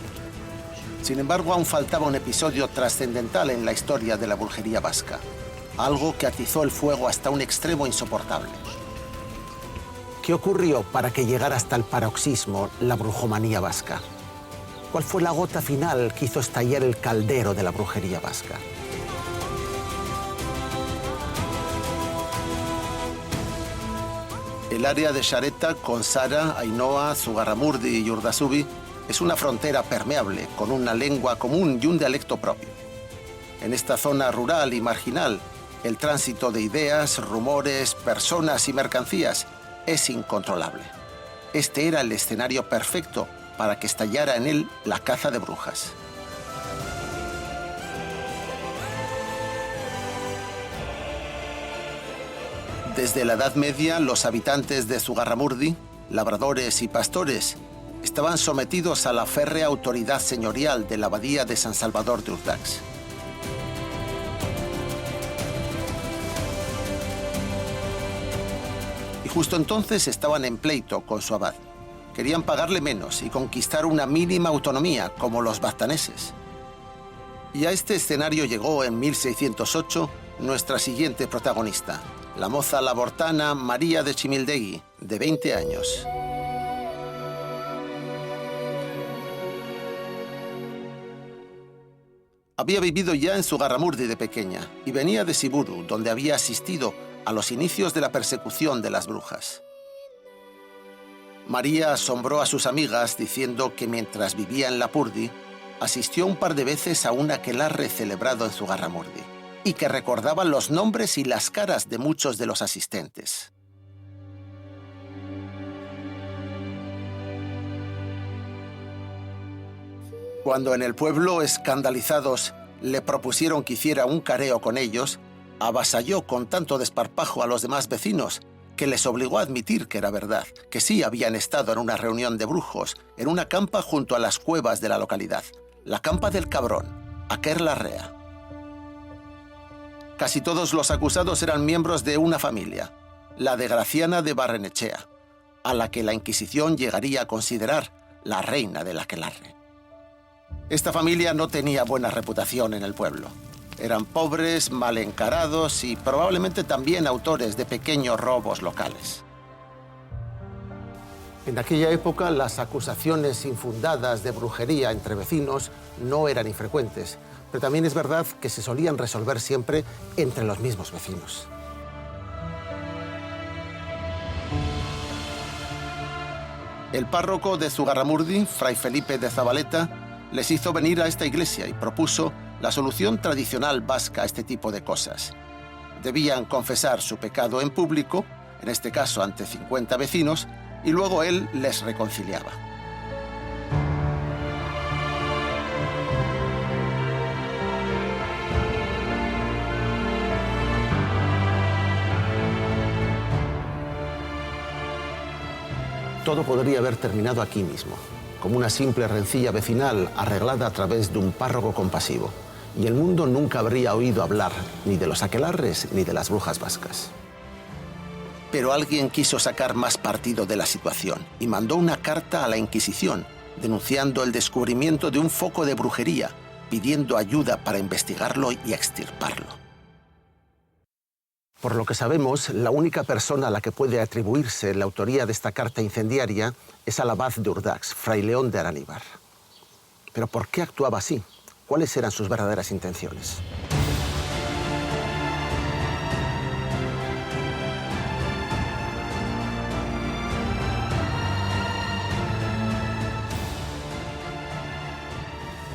Sin embargo, aún faltaba un episodio trascendental en la historia de la brujería vasca, algo que atizó el fuego hasta un extremo insoportable. ¿Qué ocurrió para que llegara hasta el paroxismo la brujomanía vasca? ¿Cuál fue la gota final que hizo estallar el caldero de la brujería vasca? El área de Xareta, con Sara, Ainhoa, Zugarramurdi y Urdasubi es una frontera permeable con una lengua común y un dialecto propio. En esta zona rural y marginal, el tránsito de ideas, rumores, personas y mercancías es incontrolable. Este era el escenario perfecto para que estallara en él la caza de brujas. Desde la Edad Media, los habitantes de Zugarramurdi, labradores y pastores, estaban sometidos a la férrea autoridad señorial de la abadía de San Salvador de Urdax. Y justo entonces estaban en pleito con su abad. Querían pagarle menos y conquistar una mínima autonomía, como los baztaneses. Y a este escenario llegó en 1608 nuestra siguiente protagonista, la moza labortana María de Chimildegui, de 20 años. Había vivido ya en Zugarramurdi de pequeña y venía de Siburu, donde había asistido a los inicios de la persecución de las brujas. María asombró a sus amigas diciendo que mientras vivía en Lapurdi, asistió un par de veces a un aquelarre celebrado en Zugarramurdi y que recordaba los nombres y las caras de muchos de los asistentes. Cuando en el pueblo, escandalizados, le propusieron que hiciera un careo con ellos, avasalló con tanto desparpajo a los demás vecinos que les obligó a admitir que era verdad, que sí habían estado en una reunión de brujos, en una campa junto a las cuevas de la localidad, la campa del Cabrón, a Querlarrea. Casi todos los acusados eran miembros de una familia, la de Graciana de Barrenechea, a la que la Inquisición llegaría a considerar la reina del aquelarre. Esta familia no tenía buena reputación en el pueblo. Eran pobres, mal encarados y probablemente también autores de pequeños robos locales. En aquella época, las acusaciones infundadas de brujería entre vecinos no eran infrecuentes, pero también es verdad que se solían resolver siempre entre los mismos vecinos. El párroco de Zugarramurdi, Fray Felipe de Zabaleta, les hizo venir a esta iglesia y propuso la solución tradicional vasca a este tipo de cosas. Debían confesar su pecado en público, en este caso ante 50 vecinos, y luego él les reconciliaba. Todo podría haber terminado aquí mismo, como una simple rencilla vecinal arreglada a través de un párroco compasivo. Y el mundo nunca habría oído hablar ni de los aquelarres ni de las brujas vascas. Pero alguien quiso sacar más partido de la situación y mandó una carta a la Inquisición, denunciando el descubrimiento de un foco de brujería, pidiendo ayuda para investigarlo y extirparlo. Por lo que sabemos, la única persona a la que puede atribuirse la autoría de esta carta incendiaria es al abad de Urdax, Fray León de Araníbar. ¿Pero por qué actuaba así? ¿Cuáles eran sus verdaderas intenciones?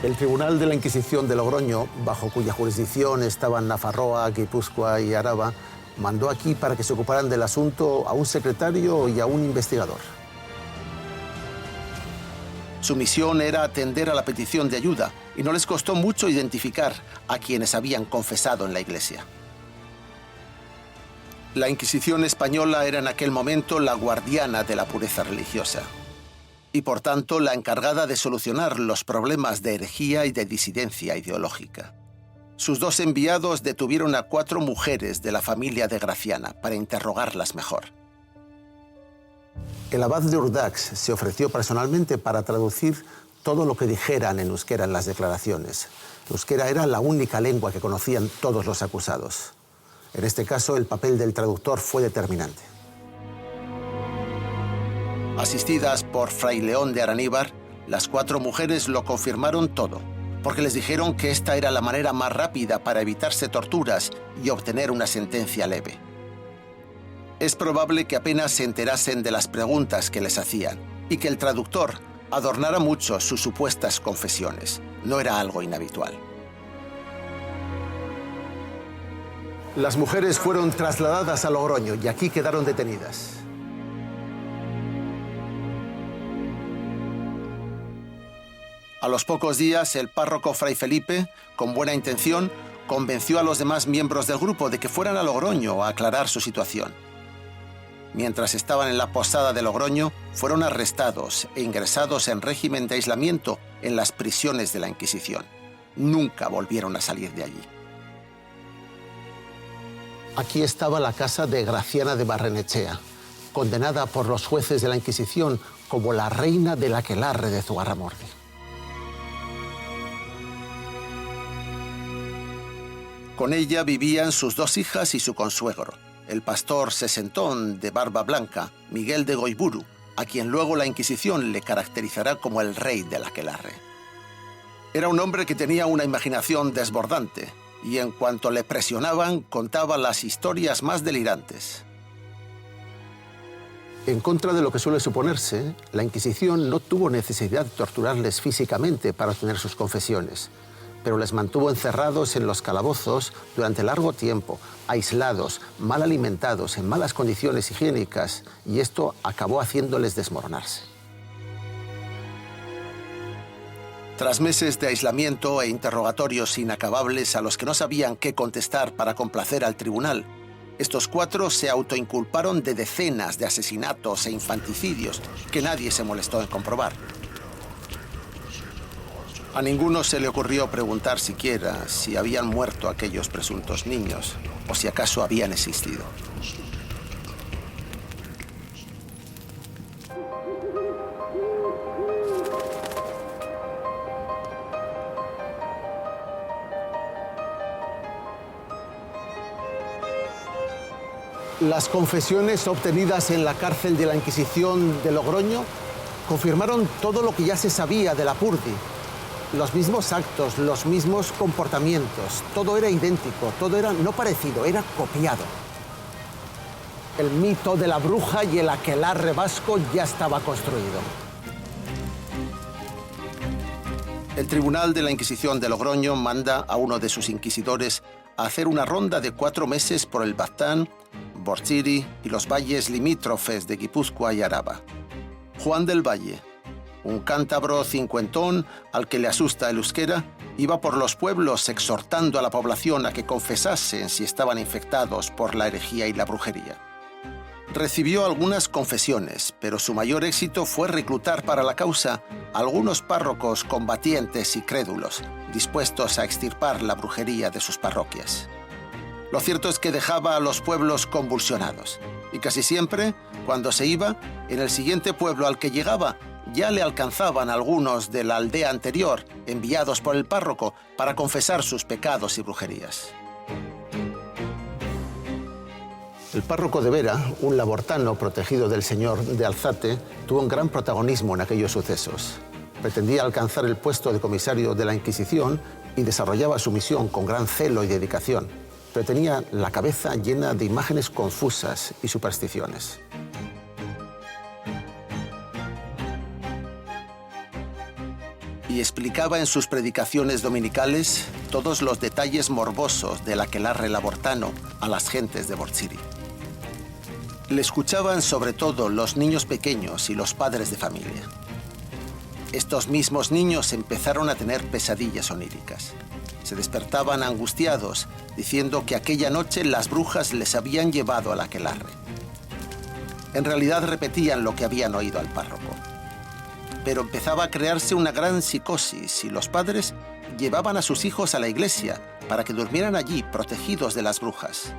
El Tribunal de la Inquisición de Logroño, bajo cuya jurisdicción estaban Nafarroa, Guipúzcoa y Araba, mandó aquí para que se ocuparan del asunto a un secretario y a un investigador. Su misión era atender a la petición de ayuda y no les costó mucho identificar a quienes habían confesado en la iglesia. La Inquisición española era en aquel momento la guardiana de la pureza religiosa y, por tanto, la encargada de solucionar los problemas de herejía y de disidencia ideológica. Sus dos enviados detuvieron a 4 mujeres de la familia de Graciana para interrogarlas mejor. El abad de Urdax se ofreció personalmente para traducir todo lo que dijeran en euskera en las declaraciones. El euskera era la única lengua que conocían todos los acusados. En este caso, el papel del traductor fue determinante. Asistidas por Fray León de Araníbar, las 4 mujeres lo confirmaron todo, porque les dijeron que esta era la manera más rápida para evitarse torturas y obtener una sentencia leve. Es probable que apenas se enterasen de las preguntas que les hacían y que el traductor adornara mucho sus supuestas confesiones. No era algo inhabitual. Las mujeres fueron trasladadas a Logroño y aquí quedaron detenidas. A los pocos días, el párroco Fray Felipe, con buena intención, convenció a los demás miembros del grupo de que fueran a Logroño a aclarar su situación. Mientras estaban en la posada de Logroño, fueron arrestados e ingresados en régimen de aislamiento en las prisiones de la Inquisición. Nunca volvieron a salir de allí. Aquí estaba la casa de Graciana de Barrenechea, condenada por los jueces de la Inquisición como la reina del aquelarre de Zugarramurdi. Con ella vivían sus 2 hijas y su consuegro, el pastor sesentón de barba blanca, Miguel de Goiburu, a quien luego la Inquisición le caracterizará como el rey del aquelarre. Era un hombre que tenía una imaginación desbordante y en cuanto le presionaban contaba las historias más delirantes. En contra de lo que suele suponerse, la Inquisición no tuvo necesidad de torturarles físicamente para obtener sus confesiones, pero les mantuvo encerrados en los calabozos durante largo tiempo, aislados, mal alimentados, en malas condiciones higiénicas, y esto acabó haciéndoles desmoronarse. Tras meses de aislamiento e interrogatorios inacabables a los que no sabían qué contestar para complacer al tribunal, estos 4 se autoinculparon de decenas de asesinatos e infanticidios que nadie se molestó en comprobar. A ninguno se le ocurrió preguntar siquiera si habían muerto aquellos presuntos niños o si acaso habían existido. Las confesiones obtenidas en la cárcel de la Inquisición de Logroño confirmaron todo lo que ya se sabía de Lapurdi. Los mismos actos, los mismos comportamientos, todo era idéntico, todo era no parecido, era copiado. El mito de la bruja y el aquelarre vasco ya estaba construido. El Tribunal de la Inquisición de Logroño manda a uno de sus inquisidores a hacer una ronda de 4 meses por el Baztán, Bortziri y los valles limítrofes de Guipúzcoa y Araba. Juan del Valle, un cántabro cincuentón al que le asusta el euskera, iba por los pueblos exhortando a la población a que confesasen si estaban infectados por la herejía y la brujería. Recibió algunas confesiones, pero su mayor éxito fue reclutar para la causa a algunos párrocos combatientes y crédulos, dispuestos a extirpar la brujería de sus parroquias. Lo cierto es que dejaba a los pueblos convulsionados, y casi siempre, cuando se iba, en el siguiente pueblo al que llegaba, ya le alcanzaban algunos de la aldea anterior, enviados por el párroco para confesar sus pecados y brujerías. El párroco de Vera, un labortano protegido del señor de Alzate, tuvo un gran protagonismo en aquellos sucesos. Pretendía alcanzar el puesto de comisario de la Inquisición y desarrollaba su misión con gran celo y dedicación, pero tenía la cabeza llena de imágenes confusas y supersticiones. Y explicaba en sus predicaciones dominicales todos los detalles morbosos del aquelarre labortano a las gentes de Bortziri. Le escuchaban sobre todo los niños pequeños y los padres de familia. Estos mismos niños empezaron a tener pesadillas oníricas. Se despertaban angustiados, diciendo que aquella noche las brujas les habían llevado al aquelarre. En realidad repetían lo que habían oído al párroco. Pero empezaba a crearse una gran psicosis y los padres llevaban a sus hijos a la iglesia para que durmieran allí protegidos de las brujas.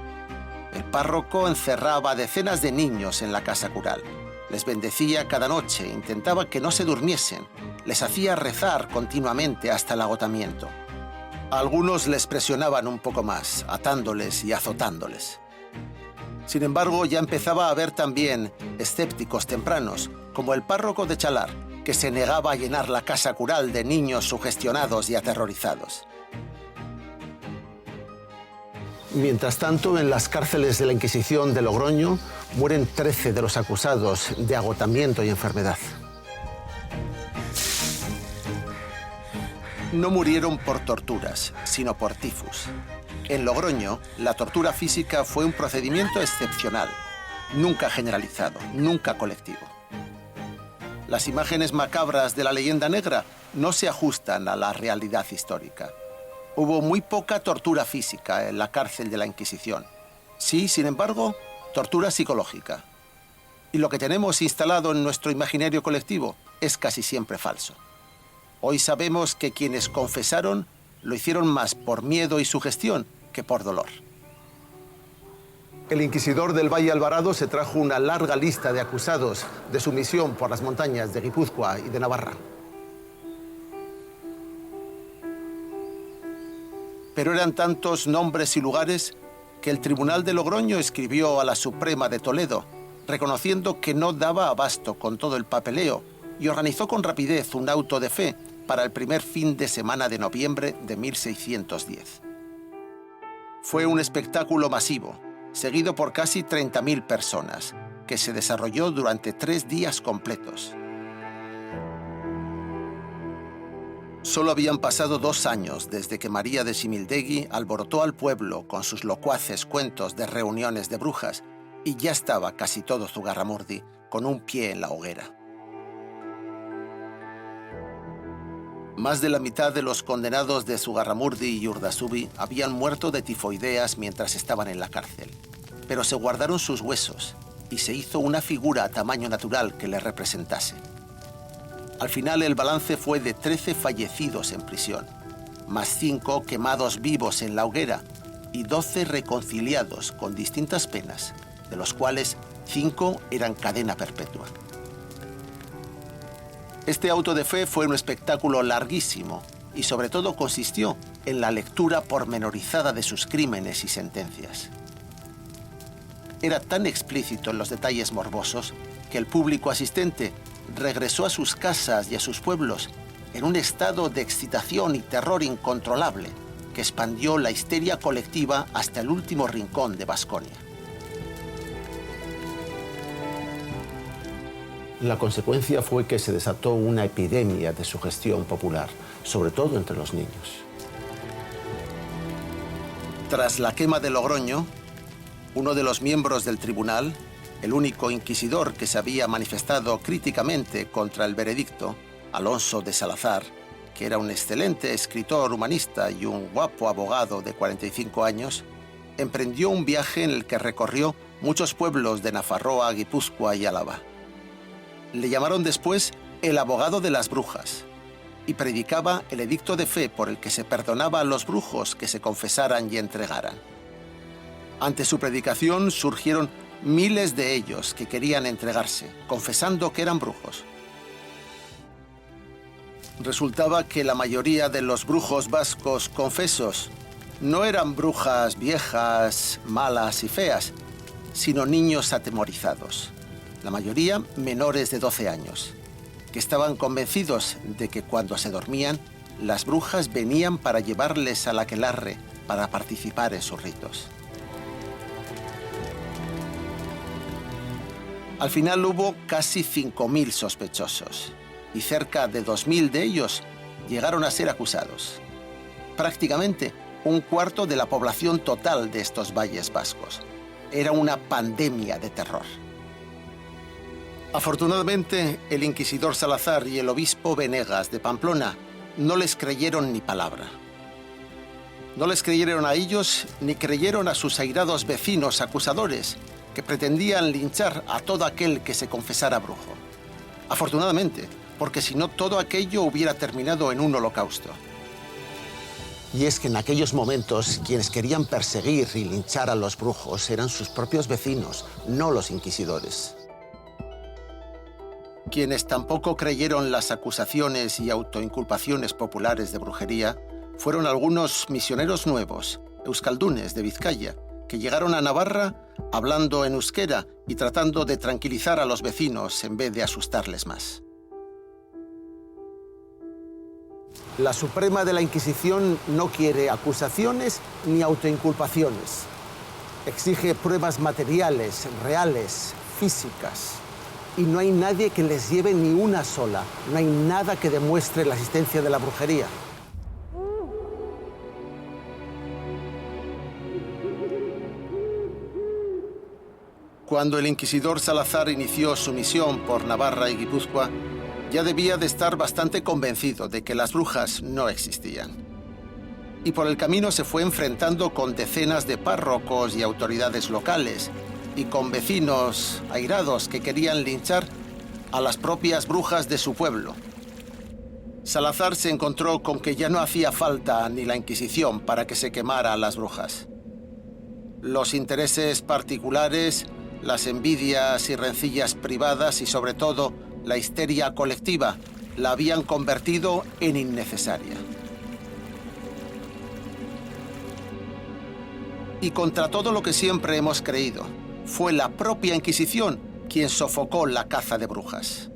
El párroco encerraba a decenas de niños en la casa cural. Les bendecía cada noche, intentaba que no se durmiesen, les hacía rezar continuamente hasta el agotamiento. A algunos les presionaban un poco más, atándoles y azotándoles. Sin embargo, ya empezaba a haber también escépticos tempranos, como el párroco de Chalar, que se negaba a llenar la casa cural de niños sugestionados y aterrorizados. Mientras tanto, en las cárceles de la Inquisición de Logroño mueren 13 de los acusados de agotamiento y enfermedad. No murieron por torturas, sino por tifus. En Logroño, la tortura física fue un procedimiento excepcional, nunca generalizado, nunca colectivo. Las imágenes macabras de la leyenda negra no se ajustan a la realidad histórica. Hubo muy poca tortura física en la cárcel de la Inquisición. Sí, sin embargo, tortura psicológica. Y lo que tenemos instalado en nuestro imaginario colectivo es casi siempre falso. Hoy sabemos que quienes confesaron lo hicieron más por miedo y sugestión que por dolor. El inquisidor del Valle Alvarado se trajo una larga lista de acusados de su misión por las montañas de Guipúzcoa y de Navarra. Pero eran tantos nombres y lugares que el Tribunal de Logroño escribió a la Suprema de Toledo, reconociendo que no daba abasto con todo el papeleo y organizó con rapidez un auto de fe para el primer fin de semana de noviembre de 1610. Fue un espectáculo masivo, seguido por casi 30.000 personas, que se desarrolló durante 3 días completos. Solo habían pasado 2 años desde que María de Simildegui alborotó al pueblo con sus locuaces cuentos de reuniones de brujas y ya estaba casi todo Zugarramurdi con un pie en la hoguera. Más de la mitad de los condenados de Zugarramurdi y Urdasubi habían muerto de tifoideas mientras estaban en la cárcel, pero se guardaron sus huesos y se hizo una figura a tamaño natural que les representase. Al final el balance fue de 13 fallecidos en prisión, más 5 quemados vivos en la hoguera y 12 reconciliados con distintas penas, de los cuales 5 eran cadena perpetua. Este auto de fe fue un espectáculo larguísimo y sobre todo consistió en la lectura pormenorizada de sus crímenes y sentencias. Era tan explícito en los detalles morbosos que el público asistente regresó a sus casas y a sus pueblos en un estado de excitación y terror incontrolable que expandió la histeria colectiva hasta el último rincón de Baskonia. La consecuencia fue que se desató una epidemia de sugestión popular, sobre todo entre los niños. Tras la quema de Logroño, uno de los miembros del tribunal, el único inquisidor que se había manifestado críticamente contra el veredicto, Alonso de Salazar, que era un excelente escritor humanista y un guapo abogado de 45 años, emprendió un viaje en el que recorrió muchos pueblos de Nafarroa, Guipúzcoa y Álava. Le llamaron después el abogado de las brujas y predicaba el edicto de fe por el que se perdonaba a los brujos que se confesaran y entregaran. Ante su predicación surgieron miles de ellos que querían entregarse, confesando que eran brujos. Resultaba que la mayoría de los brujos vascos confesos no eran brujas viejas, malas y feas, sino niños atemorizados, la mayoría menores de 12 años, que estaban convencidos de que cuando se dormían, las brujas venían para llevarles al aquelarre para participar en sus ritos. Al final hubo casi 5.000 sospechosos y cerca de 2.000 de ellos llegaron a ser acusados. Prácticamente un cuarto de la población total de estos valles vascos. Era una pandemia de terror. Afortunadamente, el inquisidor Salazar y el obispo Venegas de Pamplona no les creyeron ni palabra. No les creyeron a ellos ni creyeron a sus airados vecinos acusadores, que pretendían linchar a todo aquel que se confesara brujo. Afortunadamente, porque si no todo aquello hubiera terminado en un holocausto. Y es que en aquellos momentos quienes querían perseguir y linchar a los brujos eran sus propios vecinos, no los inquisidores. Quienes tampoco creyeron las acusaciones y autoinculpaciones populares de brujería fueron algunos misioneros nuevos, euskaldunes de Vizcaya, que llegaron a Navarra hablando en euskera y tratando de tranquilizar a los vecinos en vez de asustarles más. La Suprema de la Inquisición no quiere acusaciones ni autoinculpaciones. Exige pruebas materiales, reales, físicas. Y no hay nadie que les lleve ni una sola. No hay nada que demuestre la existencia de la brujería. Cuando el inquisidor Salazar inició su misión por Navarra y Guipúzcoa, ya debía de estar bastante convencido de que las brujas no existían. Y por el camino se fue enfrentando con decenas de párrocos y autoridades locales, y con vecinos airados que querían linchar a las propias brujas de su pueblo. Salazar se encontró con que ya no hacía falta ni la Inquisición para que se quemara a las brujas. Los intereses particulares, las envidias y rencillas privadas y sobre todo la histeria colectiva la habían convertido en innecesaria. Y contra todo lo que siempre hemos creído, fue la propia Inquisición quien sofocó la caza de brujas.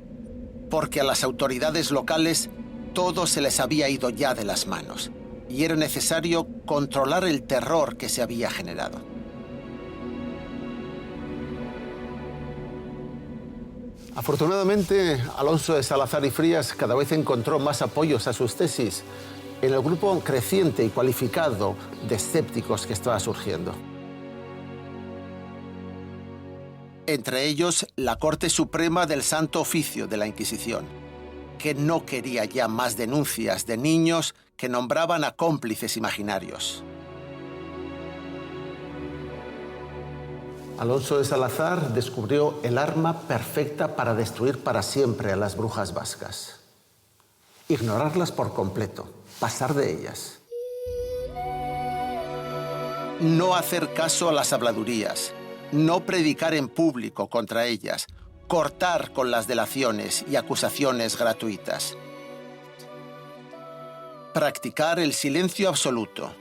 Porque a las autoridades locales todo se les había ido ya de las manos y era necesario controlar el terror que se había generado. Afortunadamente, Alonso de Salazar y Frías cada vez encontró más apoyos a sus tesis en el grupo creciente y cualificado de escépticos que estaba surgiendo. Entre ellos, la Corte Suprema del Santo Oficio de la Inquisición, que no quería ya más denuncias de niños que nombraban a cómplices imaginarios. Alonso de Salazar descubrió el arma perfecta para destruir para siempre a las brujas vascas. Ignorarlas por completo, pasar de ellas. No hacer caso a las habladurías, no predicar en público contra ellas, cortar con las delaciones y acusaciones gratuitas. Practicar el silencio absoluto,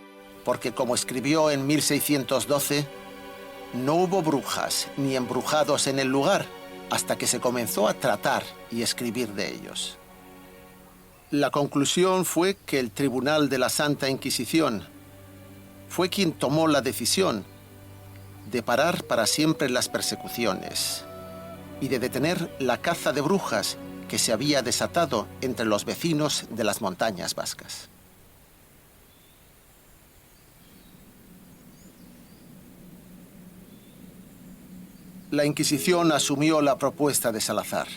porque como escribió en 1612, no hubo brujas ni embrujados en el lugar hasta que se comenzó a tratar y escribir de ellos. La conclusión fue que el Tribunal de la Santa Inquisición fue quien tomó la decisión de parar para siempre las persecuciones y de detener la caza de brujas que se había desatado entre los vecinos de las montañas vascas. La Inquisición asumió la propuesta de Salazar,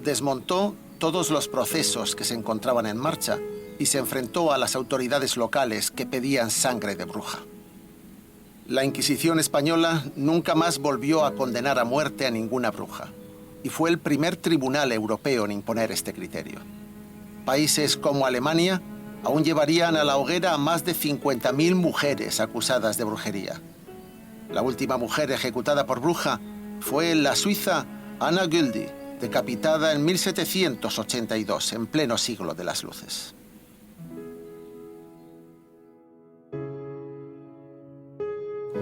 desmontó todos los procesos que se encontraban en marcha y se enfrentó a las autoridades locales que pedían sangre de bruja. La Inquisición española nunca más volvió a condenar a muerte a ninguna bruja y fue el primer tribunal europeo en imponer este criterio. Países como Alemania aún llevarían a la hoguera a más de 50.000 mujeres acusadas de brujería. La última mujer ejecutada por bruja fue la suiza Anna Güldi, decapitada en 1782, en pleno siglo de las luces.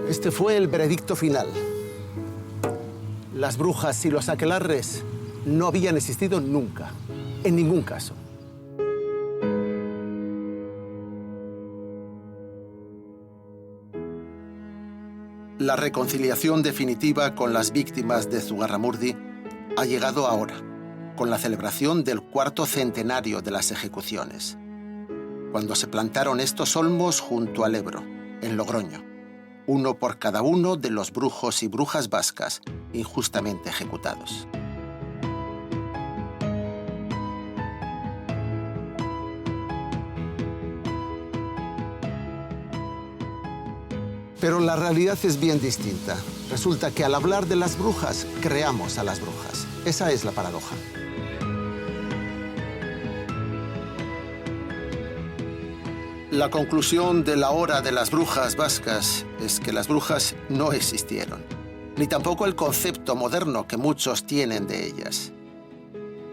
Este fue el veredicto final. Las brujas y los aquelarres no habían existido nunca, en ningún caso. La reconciliación definitiva con las víctimas de Zugarramurdi ha llegado ahora, con la celebración del 4º centenario de las ejecuciones, cuando se plantaron estos olmos junto al Ebro, en Logroño, uno por cada uno de los brujos y brujas vascas injustamente ejecutados. Pero la realidad es bien distinta. Resulta que al hablar de las brujas, creamos a las brujas. Esa es la paradoja. La conclusión de la hora de las brujas vascas es que las brujas no existieron, ni tampoco el concepto moderno que muchos tienen de ellas.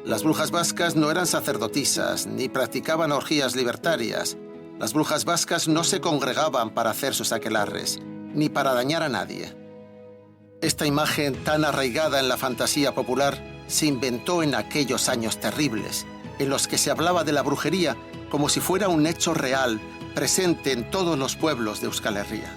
Las brujas vascas no eran sacerdotisas, ni practicaban orgías libertarias. Las brujas vascas no se congregaban para hacer sus aquelarres, ni para dañar a nadie. Esta imagen tan arraigada en la fantasía popular se inventó en aquellos años terribles, en los que se hablaba de la brujería como si fuera un hecho real, presente en todos los pueblos de Euskal Herria.